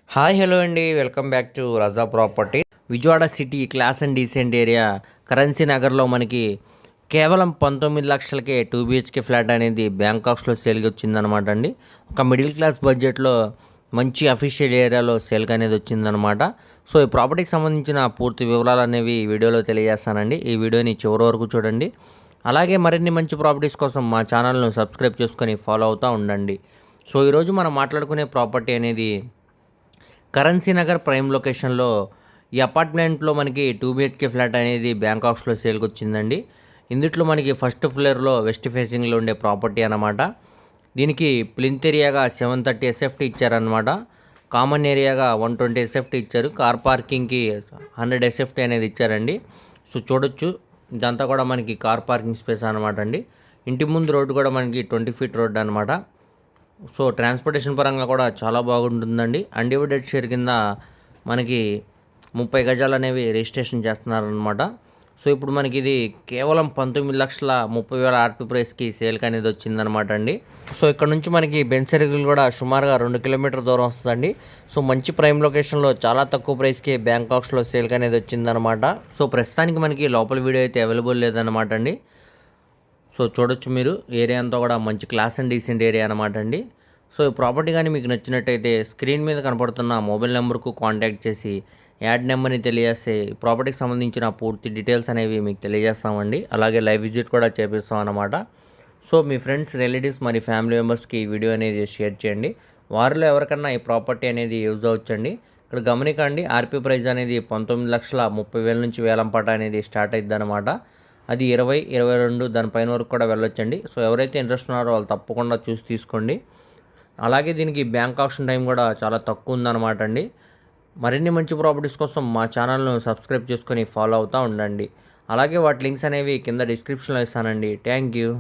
Hi hello అండి, welcome back to Raza property. Vijayawada city class and decent area currency నగర్లో మనకి కేవలం 19 లక్షలకే 2 బిహెచ్కే ఫ్లాట్ అనేది బ్యాంకాక్స్లో సేల్కి వచ్చిందనమాట అండి. ఒక మిడిల్ క్లాస్ బడ్జెట్లో మంచి అఫీషియల్ ఏరియాలో సేల్కి అనేది వచ్చిందనమాట. సో ఈ ప్రాపర్టీకి సంబంధించిన పూర్తి వివరాలు అనేవి ఈ వీడియోలో తెలియజేస్తానండి. ఈ వీడియోని చివరి వరకు చూడండి. అలాగే మరిన్ని మంచి ప్రాపర్టీస్ కోసం మా ఛానల్ను సబ్స్క్రైబ్ చేసుకొని ఫాలో అవుతూ ఉండండి. సో ఈరోజు మనం మాట్లాడుకునే ప్రాపర్టీ అనేది కరెన్సీ నగర్ ప్రైమ్ లొకేషన్లో ఈ అపార్ట్మెంట్లో మనకి 2 బిహెచ్కే ఫ్లాట్ అనేది బ్యాంకాక్స్లో సేల్కి వచ్చిందండి. ఇందుట్లో మనకి ఫస్ట్ ఫ్లోర్లో వెస్ట్ ఫేసింగ్లో ఉండే ప్రాపర్టీ అన్నమాట. దీనికి ప్లింత్ ఏరియాగా 730 ఎస్ఎఫ్టీ ఇచ్చారనమాట. కామన్ ఏరియాగా 120 ఎస్ఎఫ్టీ ఇచ్చారు. కార్ పార్కింగ్కి 100 ఎస్ఎఫ్టీ అనేది ఇచ్చారండి. సో చూడొచ్చు, ఇదంతా కూడా మనకి కార్ పార్కింగ్ స్పేస్ అనమాట అండి. ఇంటి ముందు రోడ్డు కూడా మనకి 20 ఫీట్ రోడ్డు అనమాట. సో ట్రాన్స్పోర్టేషన్ పరంగా కూడా చాలా బాగుంటుందండి. అన్డివైడెడ్ షేర్ కింద మనకి 30 గజాలు అనేవి రిజిస్ట్రేషన్ చేస్తున్నారనమాట. సో ఇప్పుడు మనకి ఇది కేవలం 19,30,000 ఆర్పీ ప్రైస్కి సేల్కి అనేది వచ్చిందనమాట అండి. సో ఇక్కడ నుంచి మనకి బెంచ్ సర్కిల్ కూడా సుమారుగా 2 కిలోమీటర్ దూరం వస్తుందండి. సో మంచి ప్రైమ్ లొకేషన్లో చాలా తక్కువ ప్రైస్కి బ్యాంకాక్స్లో సేల్కి అనేది వచ్చిందనమాట. సో ప్రస్తుతానికి మనకి లోపల వీడియో అయితే అవైలబుల్ లేదనమాట అండి. సో చూడొచ్చు మీరు, ఏరియా అంతా కూడా మంచి క్లాస్ అండ్ డీసెంట్ ఏరియా అనమాట అండి. సో ఈ ప్రాపర్టీ కానీ మీకు నచ్చినట్టయితే స్క్రీన్ మీద కనపడుతున్న మొబైల్ నెంబర్కు కాంటాక్ట్ చేసి యాడ్ నెంబర్ని తెలియజేస్తే ఈ ప్రాపర్టీకి సంబంధించిన పూర్తి డీటెయిల్స్ అనేవి మీకు తెలియజేస్తామండి. అలాగే లైవ్ విజిట్ కూడా చేపిస్తాం అన్నమాట. సో మీ ఫ్రెండ్స్, రిలేటివ్స్ మరి ఫ్యామిలీ మెంబర్స్కి ఈ వీడియో అనేది షేర్ చేయండి. వారిలో ఎవరికన్నా ఈ ప్రాపర్టీ అనేది యూజ్ అవ్వచ్చండి. ఇక్కడ గమనికండి, ఆర్పీ ప్రైస్ అనేది 19,30,000 నుంచి వేలంపాట అనేది స్టార్ట్ అవుతుంది అనమాట. అది 20, 22 దానిపైన వరకు కూడా వెళ్ళొచ్చండి. సో ఎవరైతే ఇంట్రెస్ట్ ఉన్నారో వాళ్ళు తప్పకుండా చూసి తీసుకోండి. అలాగే దీనికి బ్యాంక్ ఆప్షన్ టైం కూడా చాలా తక్కువ ఉందన్నమాట అండి. మరిన్ని మంచి ప్రాపర్టీస్ కోసం మా ఛానల్ను సబ్స్క్రైబ్ చేసుకొని ఫాలో అవుతూ ఉండండి. అలాగే వాటి లింక్స్ అనేవి కింద డిస్క్రిప్షన్లో ఇస్తానండి. Thank you.